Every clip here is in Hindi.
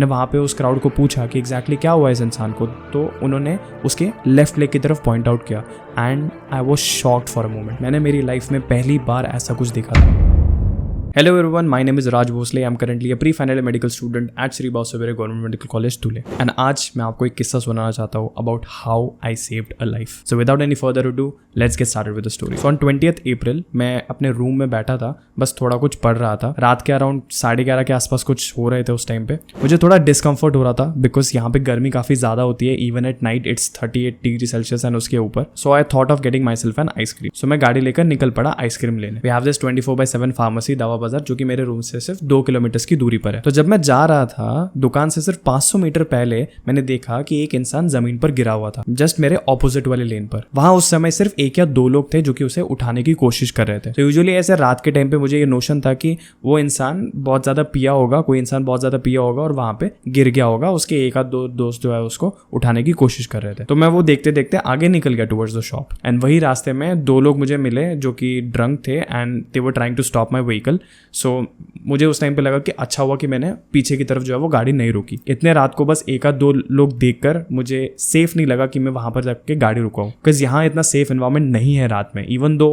मैंने वहाँ पे उस क्राउड को पूछा कि एग्जैक्टली क्या हुआ इस इंसान को, तो उन्होंने उसके लेफ्ट लेग की तरफ पॉइंट आउट किया and I was shocked for a moment. मैंने मेरी लाइफ में पहली बार ऐसा कुछ देखा था। Hello everyone, my name is Raj Bhosle. I'm currently a pre-final medical student at Sri Bausavere Government Medical College, Dhule. And आज मैं आपको एक किस्सा सुनाना चाहता हूँ about how I saved a life. So without any further ado, let's get started with the story. So on 20th April, मैं अपने रूम में बैठा था, बस थोड़ा कुछ पढ़ रहा था। रात के अराउंड 11:30 के आसपास कुछ हो रहे थे उस टाइम पे। मुझे थोड़ा डिस्कम्फर्ट हो रहा था बिकॉज यहाँ पे गर्मी काफ़ी ज़्यादा होती है, even at night it's 38 degree Celsius and उसके ऊपर। So I thought of getting myself an ice cream. सो मैं गाड़ी लेकर निकल पड़ा आइसक्रीम लेने। वी हैव दिस 24/7 फार्मेसी दावा बाजार जो कि मेरे रूम से सिर्फ 2 किलोमीटर की दूरी पर है। तो जब मैं जा रहा था दुकान से सिर्फ 500 मीटर पहले मैंने देखा कि एक इंसान जमीन पर गिरा हुआ था, जस्ट मेरे ऑपोजिट वाले लेन पर। वहां उस समय सिर्फ 1 या 2 लोग थे जो कि उसे उठाने की कोशिश कर रहे थे। तो यूजुअली ऐसे रात के टाइम पे मुझे ये नोशन था कि वो इंसान बहुत ज्यादा पिया होगा, कोई इंसान बहुत ज्यादा पिया होगा और वहां पे गिर गया होगा, उसके 1 या 2 दोस्त जो है उसको उठाने की कोशिश कर रहे थे। तो मैं वो देखते देखते आगे निकल गया टुवर्ड्स द शॉप एंड वही रास्ते में 2 लोग मुझे मिले जो कि ड्रंक थे and they were trying to stop my vehicle. So मुझे उस टाइम पे लगा कि अच्छा हुआ कि मैंने पीछे की तरफ जो है वो गाड़ी नहीं रोकी। इतने रात को बस 1 या 2 लोग देखकर मुझे सेफ नहीं लगा कि मैं वहां पर जाके गाड़ी रुकाऊं, बिकॉज यहाँ इतना सेफ एनवायरनमेंट नहीं है रात में। Even though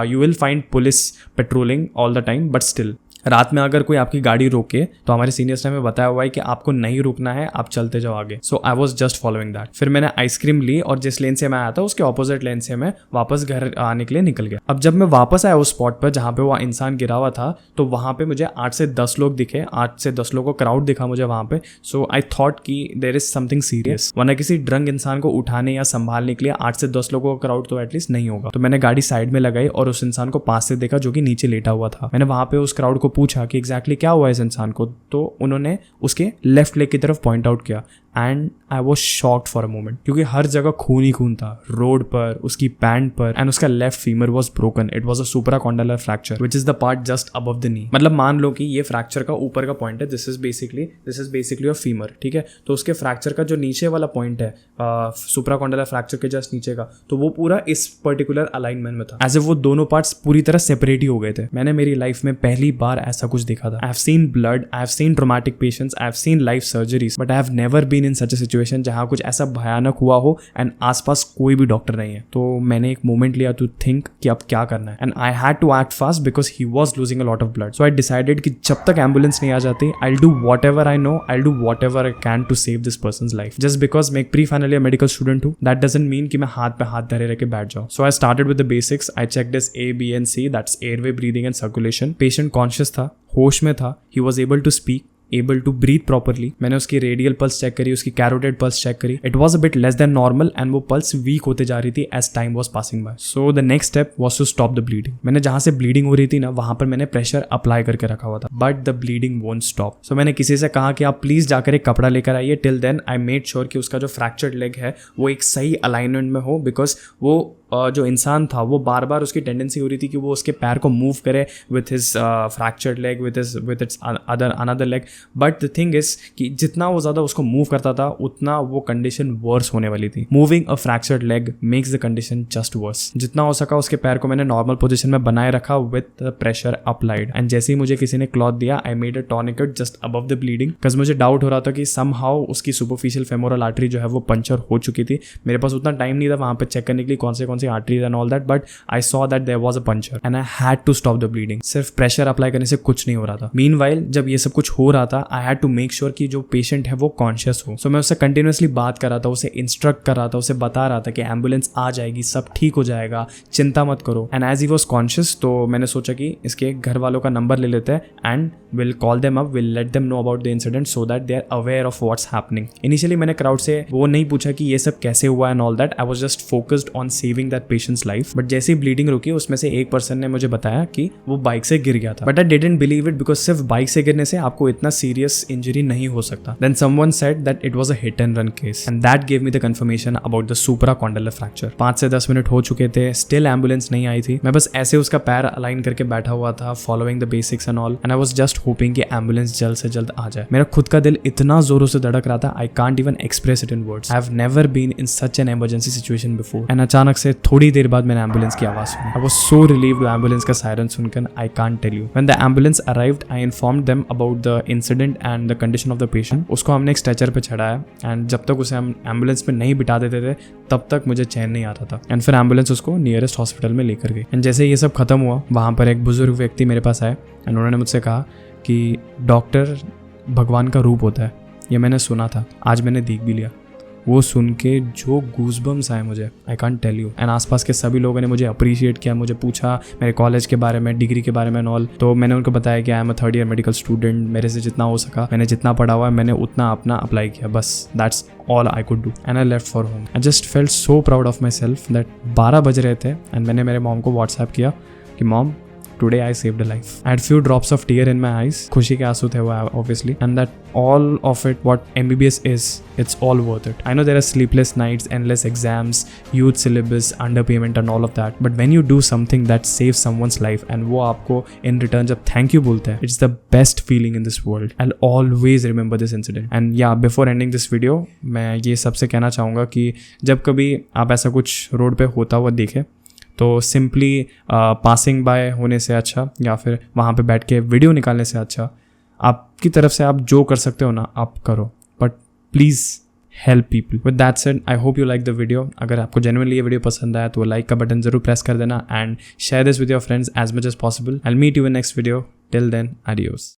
you will find police patrolling all the time, but still रात में अगर कोई आपकी गाड़ी रोके तो हमारे सीनियर्स ने हमें बताया हुआ है कि आपको नहीं रुकना है, आप चलते जाओ आगे। So I was just following that. फिर मैंने आइसक्रीम ली और जिस लेन से मैं आया था उसके ऑपोजिट लेन से मैं वापस घर आने के लिए निकल गया। अब जब मैं वापस आया उस स्पॉट पर जहाँ पे वो इंसान गिरा हुआ था तो वहाँ पे मुझे 8 से 10 लोग दिखे, 8 से 10 लोगों का क्राउड दिखा मुझे वहाँ पे। सो आई थॉट कि देयर इज समथिंग सीरियस, वरना किसी ड्रंक इंसान को उठाने या संभालने के लिए 8 से 10 लोगों का क्राउड तो एटलीस्ट नहीं होगा। तो मैंने गाड़ी साइड में लगाई और उस इंसान को पास से देखा जो कि नीचे लेटा हुआ था। मैंने वहाँ पे उस क्राउड को पूछा कि एग्जैक्टली क्या हुआ इस इंसान को, तो उन्होंने उसके लेफ्ट लेग की तरफ पॉइंट आउट किया and I was shocked for a moment, क्योंकि हर जगह खून ही खून था, रोड पर, उसकी पैंट पर, एंड उसका left femur was broken. It was a supracondylar fracture which is the part just above the knee. मतलब मान लो कि ये फ्रैक्चर का ऊपर का पॉइंट है, this is basically a femur, ठीक है। तो उसके फ्रैक्चर का जो नीचे वाला पॉइंट है सुप्राकॉन्डाइलर फ्रैक्चर के जस्ट नीचे का, तो वो पूरा इस पर्टिकुलर अलाइनमेंट में था, एज इफ वो दोनों पार्ट्स पूरी तरह सेपरेट ही हो गए थे। मैंने मेरी लाइफ में पहली बार ऐसा कुछ देखा था। I have seen blood, I have seen traumatic patients, I have seen life surgeries, but I have never been in such a situation जहां कुछ ऐसा भयानक हुआ हो एंड आसपास कोई भी डॉक्टर नहीं है। तो मैंने एक मोमेंट लिया टू थिंक कि अब क्या करना है, and I had to act fast because he was losing a lot of blood. So I decided कि जब तक एम्बुलेंस नहीं आ जाती I will do whatever I know, I will do whatever I can to save this person's life. Just because मैं एक pre final year medical student हूं, दैट डजंट मीन कि मैं हाथ पे हाथ धरे रह के बैठ जाऊं। So I started with the basics. I checked this A, B and C, that's airway, breathing and circulation. Patient conscious था, होश में था, he was able to speak, able to breathe properly. मैंने उसकी रेडियल पल्स चेक करी, उसकी कैरोटिड पल्स चेक करी। It was a bit less than normal and वो पल्स वीक होते जा रही थी as time was passing by. So the next step was to stop the bleeding. मैंने जहां से ब्लीडिंग हो रही थी ना वहां पर मैंने प्रेशर अप्लाई करके रखा हुआ था, but the bleeding won't stop. So मैंने किसी से कहा कि आप प्लीज जाकर एक कपड़ा लेकर आइए। Till then I made sure कि उसका जो फ्रैक्चर्ड लेग है वो एक सही अलाइनमेंट में हो, बिकॉज वो जो इंसान था वो बार बार उसकी टेंडेंसी हो रही थी कि वो उसके पैर को मूव करे with his fractured leg, with its another leg. But the thing is कि जितना वो ज़्यादा उसको मूव करता था उतना वो कंडीशन वर्स होने वाली थी। Moving a fractured leg makes the condition just worse. जितना हो सका उसके पैर को मैंने नॉर्मल पोजिशन में बनाए रखा with the pressure applied, and जैसे ही मुझे किसी ने क्लॉथ दिया I made a tourniquet just above the bleeding, because मुझे डाउट हो रहा था कि समहाउ उसकी सुपरफिशियल फेमोरल आर्टरी जो है वो पंचर हो चुकी थी। मेरे पास उतना टाइम नहीं था वहां पे चेक करने के लिए कौन से arteries and all that, but I saw that there was a puncture and I had to stop the bleeding. सिर्फ प्रेशर अप्लाई करने से कुछ नहीं हो रहा था। Meanwhile जब ये सब कुछ हो रहा था I had to make sure कि जो पेशेंट है वो कॉन्शियस हो। सो मैं उससे कंटिन्यूसली बात कर रहा था, उसे इंस्ट्रक्ट कर रहा था, उसे बता रहा था कि एम्बुलेंस आ जाएगी, सब ठीक हो जाएगा, चिंता मत करो। And as he was conscious तो मैंने सोचा कि इसके घर वालों का नंबर ले लेते हैं and will call them up, will let them know about the incident so that they are aware of what's happening. Initially मैंने क्राउड से वो नहीं पूछा कि ये सब कैसे हुआ and all that, I was just focused on saving that patient's life. But जैसे ही ब्लीडिंग रुकी उसमें से एक पर्सन ने मुझे बताया कि वो बाइक से गिर गया था, but I didn't believe it because सिर्फ बाइक से गिरने से आपको इतना सीरियस इंजरी नहीं हो सकता। Then someone said that it was a hit and run case and that gave me the confirmation about the supracondylar fracture. 5 से 10 मिनट हो चुके थे, स्टिल एम्बुलेंस नहीं आई थी। मैं बस ऐसे उसका पैर अलाइन करके बैठा हुआ था, following the basics and all, and I was just hoping कि एम्बुलेंस जल्द से जल्द आ जाए। मेरा खुद का दिल इतना जोरों से धड़क रहा था, I can't even express it in words. I have never been in such an emergency situation before. And अचानक से से थोड़ी देर बाद मैंने एम्बुलेंस की आवाज़ सुनी। I was so relieved ambulance का सायरन सुनकर, I can't tell you. When the ambulance arrived I informed them about the incident and the condition of the patient. उसको हमने एक स्ट्रेचर पे चढ़ाया एंड जब तक उसे हम एम्बुलेंस में नहीं बिठा देते थे तब तक मुझे चैन नहीं आता था। एंड फिर एम्बुलेंस उसको नियरेस्ट हॉस्पिटल में लेकर गई। एंड जैसे ये सब खत्म हुआ, वहाँ पर एक बुजुर्ग व्यक्ति मेरे पास आए एंड उन्होंने मुझसे कहा कि डॉक्टर भगवान का रूप होता है, ये मैंने सुना था, आज मैंने देख भी लिया। वो सुन के जो गूज़बम्स आए मुझे, I can't tell you. And आसपास के सभी लोगों ने मुझे अप्रिशिएट किया, मुझे पूछा मेरे कॉलेज के बारे में, डिग्री के बारे में ऑल। तो मैंने उनको बताया कि I am a 3rd year medical student, मेरे से जितना हो सका, मैंने जितना पढ़ा हुआ है मैंने उतना अपना अप्लाई किया, बस that's all I could do. And I left for home. I just felt so proud of my self that 12 बज रहे थे एंड मैंने मेरे मॉम को व्हाट्सएप किया कि mom today I saved a life. I had few drops of tear in my eyes. खुशी के आंसू थे वो obviously. And that all of it, what MBBS is, it's all worth it. I know there are sleepless nights, endless exams, huge syllabus, underpayment and all of that. But when you do something that saves someone's life and वो आपको in return जब thank you बोलते हैं, it's the best feeling in this world. I'll always remember this incident. And yeah, before ending this video, मैं ये सबसे कहना चाहूँगा कि जब कभी आप ऐसा कुछ रोड पे होता हुआ देखें तो सिंपली पासिंग बाय होने से अच्छा या फिर वहाँ पे बैठ के वीडियो निकालने से अच्छा आपकी तरफ से आप जो कर सकते हो ना आप करो, but please help people. With that said, I hope you like the video. अगर आपको जेन्युइनली ये वीडियो पसंद आया तो लाइक का बटन जरूर प्रेस कर देना and share this with your friends as much as possible. I will meet you in next video. Till then, adios.